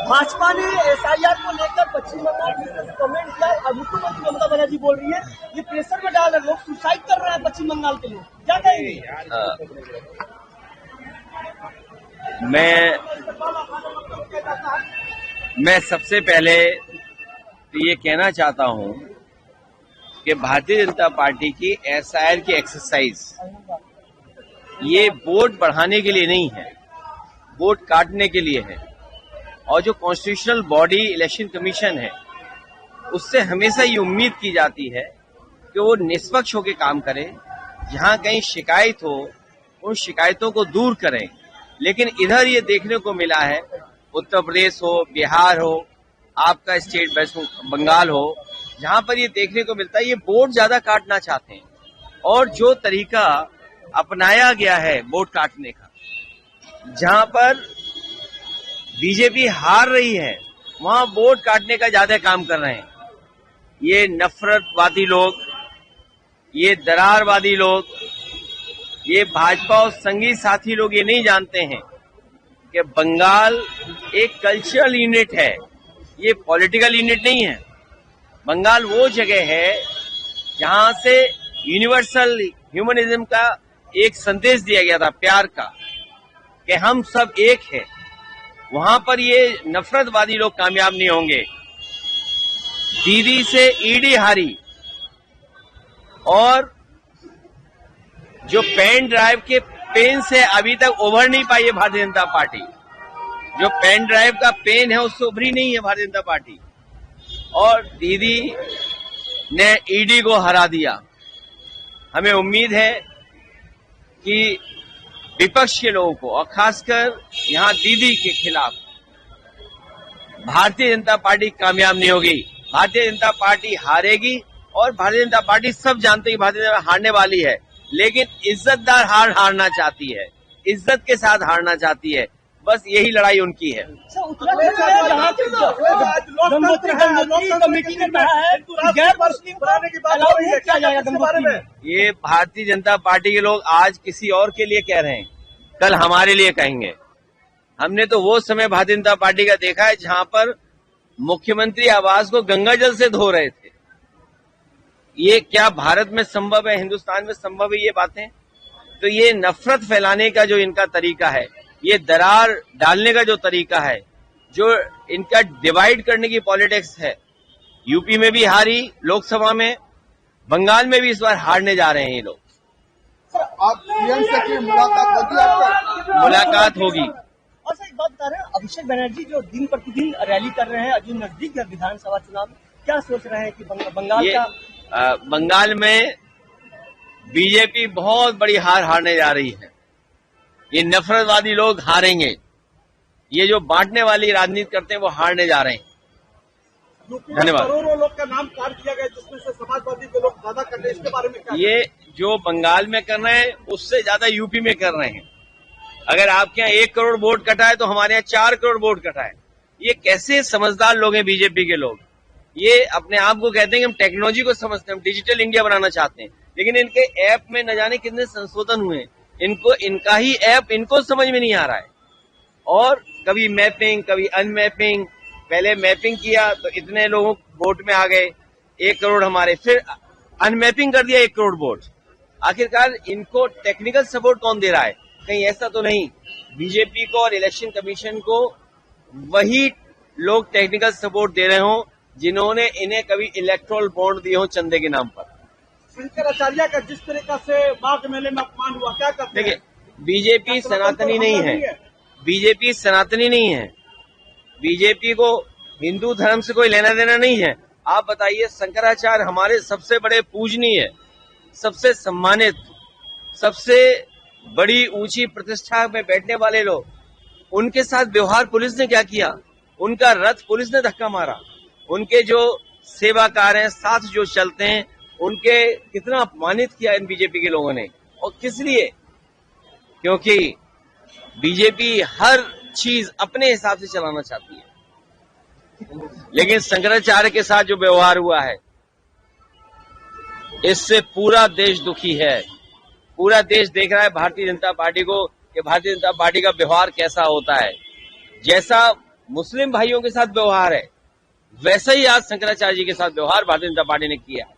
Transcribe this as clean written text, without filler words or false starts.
भाजपा ने एसआईआर को लेकर पश्चिम बंगाल में कमेंट किया। अब मुख्यमंत्री ममता बनर्जी बोल रही है ये प्रेशर में डाल रहे, लोग सुसाइड कर रहे हैं पश्चिम बंगाल के लोग, क्या कहेंगे? मैं सबसे पहले तो ये कहना चाहता हूं कि भारतीय जनता पार्टी की एसआईआर की एक्सरसाइज ये वोट बढ़ाने के लिए नहीं है, वोट काटने के लिए है। और जो कॉन्स्टिट्यूशनल बॉडी इलेक्शन कमीशन है उससे हमेशा ये उम्मीद की जाती है कि वो निष्पक्ष होकर काम करे, जहां कहीं शिकायत हो उन शिकायतों को दूर करें। लेकिन इधर ये देखने को मिला है, उत्तर प्रदेश हो, बिहार हो, आपका स्टेट वेस्ट बंगाल हो, जहां पर ये देखने को मिलता है ये वोट ज्यादा काटना चाहते हैं। और जो तरीका अपनाया गया है वोट काटने का, जहां पर बीजेपी हार रही है वहां वोट काटने का ज्यादा काम कर रहे हैं। ये नफरतवादी लोग, ये दरारवादी लोग, ये भाजपा और संगी साथी लोग ये नहीं जानते हैं कि बंगाल एक कल्चरल यूनिट है, ये पॉलिटिकल यूनिट नहीं है। बंगाल वो जगह है जहां से यूनिवर्सल ह्यूमनिज्म का एक संदेश दिया गया था, प्यार का, कि हम सब एक हैं। वहां पर ये नफरतवादी लोग कामयाब नहीं होंगे। दीदी से ईडी हारी और जो पेन ड्राइव के पेन से अभी तक उभर नहीं पाई है भारतीय जनता पार्टी, जो पेन ड्राइव का पेन है उससे उभरी नहीं है भारतीय जनता पार्टी। और दीदी ने ईडी को हरा दिया। हमें उम्मीद है कि विपक्ष के लोगों को और खासकर यहां दीदी के खिलाफ भारतीय जनता पार्टी कामयाब नहीं होगी। भारतीय जनता पार्टी हारेगी और भारतीय जनता पार्टी सब जानते हैं कि भारतीय जनता हारने वाली है, लेकिन इज्जतदार हारना चाहती है, इज्जत के साथ हारना चाहती है। बस यही लड़ाई उनकी है। ये भारतीय जनता पार्टी के लोग आज किसी और के लिए कह रहे हैं, कल हमारे लिए कहेंगे। हमने तो वो समय भारतीय जनता पार्टी का देखा है जहां पर मुख्यमंत्री आवास को गंगा जल से धो रहे थे। ये क्या भारत में संभव है, हिंदुस्तान में संभव है ये बातें? तो ये नफरत फैलाने का जो इनका तरीका है, ये दरार डालने का जो तरीका है, जो इनका डिवाइड करने की पॉलिटिक्स है, यूपी में भी हारी लोकसभा में, बंगाल में भी इस बार हारने जा रहे हैं ये लोग। सर, आप पीएम से की मुलाकात होगी आपका? मुलाकात होगी। और सर एक बात बता रहे हैं, अभिषेक बनर्जी जो दिन प्रतिदिन रैली कर रहे हैं, जो नजदीक है विधानसभा चुनाव, क्या सोच रहे हैं कि बंगाल का बंगाल में बीजेपी बहुत बड़ी हार हारने जा रही है। ये नफरतवादी लोग हारेंगे, ये जो बांटने वाली राजनीति करते हैं वो हारने जा रहे हैं। धन्यवाद। करोड़ों लोग का नाम काट किया गया जिसमें से समाजवादी के लोग ज्यादा कर रहे हैं, इसके बारे में क्या? ये जो बंगाल में कर रहे हैं उससे ज्यादा यूपी में कर रहे हैं। अगर आपके यहाँ 1 करोड़ वोट कटा है तो हमारे यहाँ 4 करोड़ वोट कटा है। ये कैसे समझदार लोग हैं बीजेपी के लोग। ये अपने आप को कहते हैं कि हम टेक्नोलॉजी को समझते हैं, हम डिजिटल इंडिया बनाना चाहते हैं, लेकिन इनके ऐप में न जाने कितने संशोधन हुए, इनको इनका ही ऐप इनको समझ में नहीं आ रहा है। और कभी मैपिंग, कभी अनमैपिंग, पहले मैपिंग किया तो इतने लोगों वोट में आ गए 1 करोड़ हमारे, फिर अनमैपिंग कर दिया 1 करोड़ वोट। आखिरकार इनको टेक्निकल सपोर्ट कौन दे रहा है? कहीं ऐसा तो नहीं बीजेपी को और इलेक्शन कमीशन को वही लोग टेक्निकल सपोर्ट दे रहे हो जिन्होंने इन्हें कभी इलेक्ट्रोल बॉन्ड दिए हो चंदे के नाम पर। शंकराचार्य का जिस तरीका से माघ मेले में अपमान हुआ, क्या करते हैं? देखिए, बीजेपी सनातनी नहीं है, बीजेपी सनातनी नहीं है, बीजेपी को हिंदू धर्म से कोई लेना देना नहीं है। आप बताइए, शंकराचार्य हमारे सबसे बड़े पूजनीय, सबसे सम्मानित, सबसे बड़ी ऊंची प्रतिष्ठा में बैठने वाले लोग, उनके साथ व्यवहार पुलिस ने क्या किया? उनका रथ पुलिस ने धक्का मारा। उनके जो सेवाकार हैं, साथ जो चलते हैं, उनके कितना अपमानित किया इन बीजेपी के लोगों ने। और किस लिए? क्योंकि बीजेपी हर चीज अपने हिसाब से चलाना चाहती है। लेकिन शंकराचार्य के साथ जो व्यवहार हुआ है, इससे पूरा देश दुखी है। पूरा देश देख रहा है भारतीय जनता पार्टी को कि भारतीय जनता पार्टी का व्यवहार कैसा होता है। जैसा मुस्लिम भाइयों के साथ व्यवहार है, वैसा ही आज शंकराचार्य जी के साथ व्यवहार भारतीय जनता पार्टी ने किया।